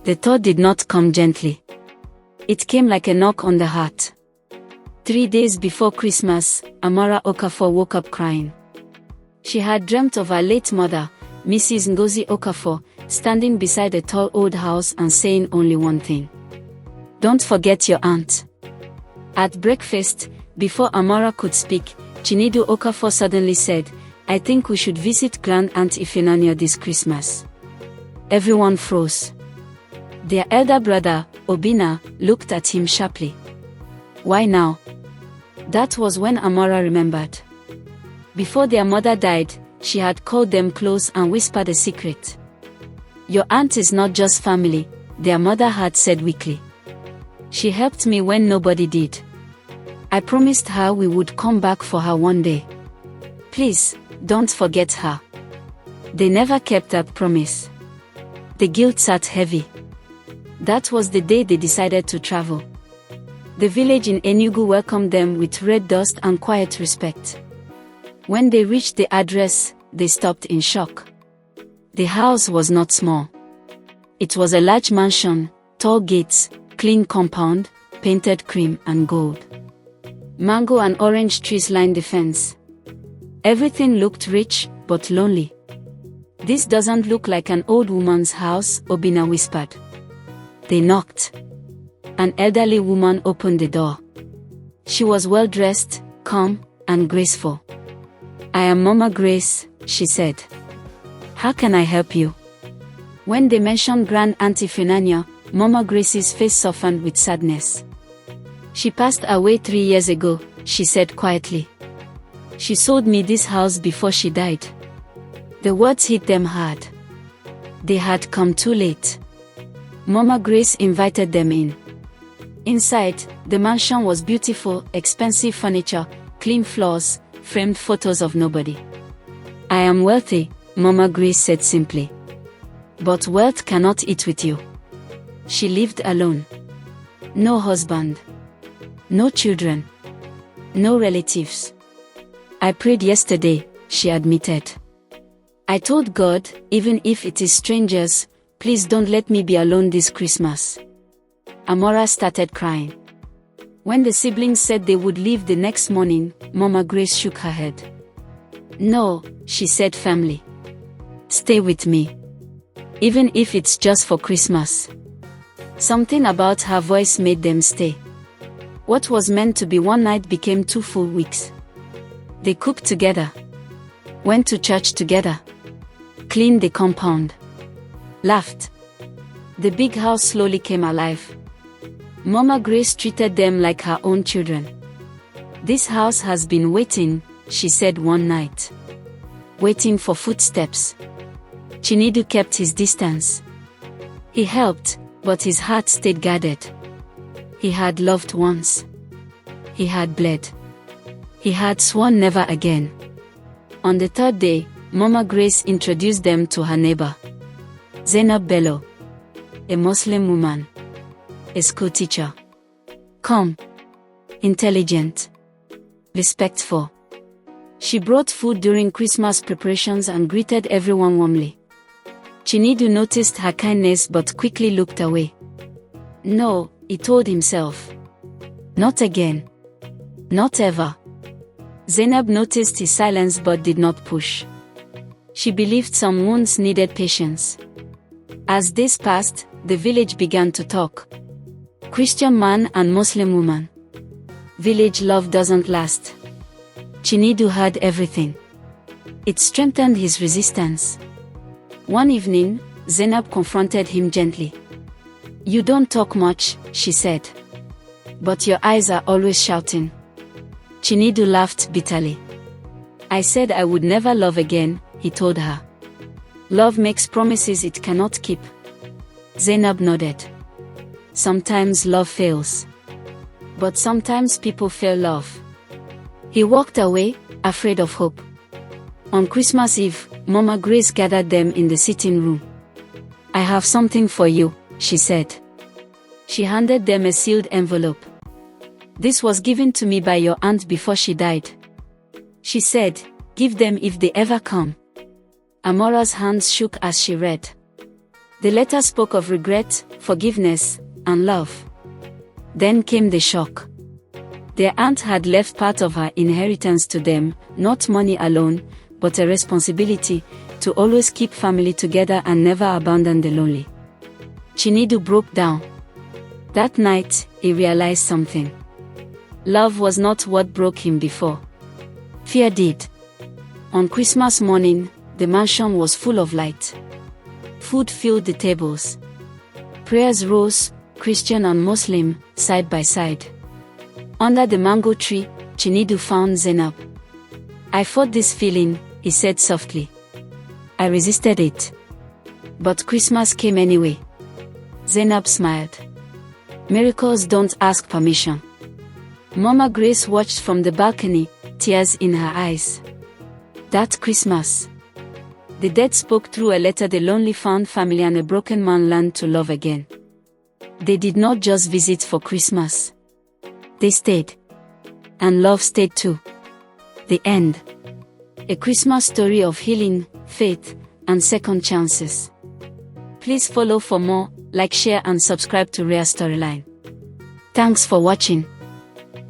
The thought did not come gently. It came like a knock on the heart. 3 days before Christmas, Amara Okafor woke up crying. She had dreamt of her late mother, Mrs. Ngozi Okafor, standing beside a tall old house and saying only one thing: "Don't forget your aunt." At breakfast, before Amara could speak, Chinedu Okafor suddenly said, "I think we should visit Grand Aunt Ifenanya this Christmas." Everyone froze. Their elder brother, Obinna, looked at him sharply. Why now? That was when Amara remembered. Before their mother died, she had called them close and whispered a secret. "Your aunt is not just family," their mother had said weakly. "She helped me when nobody did. I promised her we would come back for her one day. Please, don't forget her." They never kept that promise. The guilt sat heavy. That was the day they decided to travel. The village in Enugu welcomed them with red dust and quiet respect. When they reached the address, they stopped in shock. The house was not small. It was a large mansion, tall gates, clean compound, painted cream and gold. Mango and orange trees lined the fence. Everything looked rich, but lonely. "This doesn't look like an old woman's house," Obinna whispered. They knocked. An elderly woman opened the door. She was well-dressed, calm, and graceful. "I am Mama Grace," she said. "How can I help you?" When they mentioned Grand Aunt Ifenanya, Mama Grace's face softened with sadness. "She passed away 3 years ago," she said quietly. "She sold me this house before she died." The words hit them hard. They had come too late. Mama Grace invited them in. Inside, the mansion was beautiful, expensive furniture, clean floors, framed photos of nobody. "I am wealthy," Mama Grace said simply. "But wealth cannot eat with you." She lived alone. No husband. No children. No relatives. "I prayed yesterday," she admitted. "I told God, even if it is strangers, please don't let me be alone this Christmas." Amara started crying. When the siblings said they would leave the next morning, Mama Grace shook her head. "No," she said firmly. "Stay with me. Even if it's just for Christmas." Something about her voice made them stay. What was meant to be one night became 2 full weeks. They cooked together. Went to church together. Cleaned the compound. Laughed. The big house slowly came alive. Mama Grace treated them like her own children. "This house has been waiting," she said one night. "Waiting for footsteps." Chinedu kept his distance. He helped, but his heart stayed guarded. He had loved once. He had bled. He had sworn never again. On the 3rd day, Mama Grace introduced them to her neighbor, Zainab Bello, a Muslim woman, a school teacher. Calm, intelligent, respectful. She brought food during Christmas preparations and greeted everyone warmly. Chinedu noticed her kindness but quickly looked away. No, he told himself. Not again. Not ever. Zainab noticed his silence but did not push. She believed some wounds needed patience. As days passed, the village began to talk. Christian man and Muslim woman. Village love doesn't last. Chinedu heard everything. It strengthened his resistance. One evening, Zainab confronted him gently. "You don't talk much," she said. "But your eyes are always shouting." Chinedu laughed bitterly. "I said I would never love again," he told her. "Love makes promises it cannot keep." Zainab nodded. "Sometimes love fails. But sometimes people fail love." He walked away, afraid of hope. On Christmas Eve, Mama Grace gathered them in the sitting room. "I have something for you," she said. She handed them a sealed envelope. "This was given to me by your aunt before she died," she said. "Give them if they ever come." Amora's hands shook as she read. The letter spoke of regret, forgiveness, and love. Then came the shock. Their aunt had left part of her inheritance to them, not money alone, but a responsibility to always keep family together and never abandon the lonely. Chinedu broke down. That night, he realized something. Love was not what broke him before. Fear did. On Christmas morning, the mansion was full of light. Food filled the tables. Prayers rose, Christian and Muslim, side by side. Under the mango tree, Chinedu found Zainab. I fought this feeling, he said softly. I resisted it. But Christmas came anyway. Zainab smiled. Miracles don't ask permission. Mama Grace watched from the balcony, tears in her eyes. That Christmas, the dead spoke through a letter the lonely found family and a broken man learned to love again. They did not just visit for Christmas. They stayed. And love stayed too. The end. A Christmas story of healing, faith, and second chances. Please follow for more, like, share and subscribe to Rare Storyline. Thanks for watching.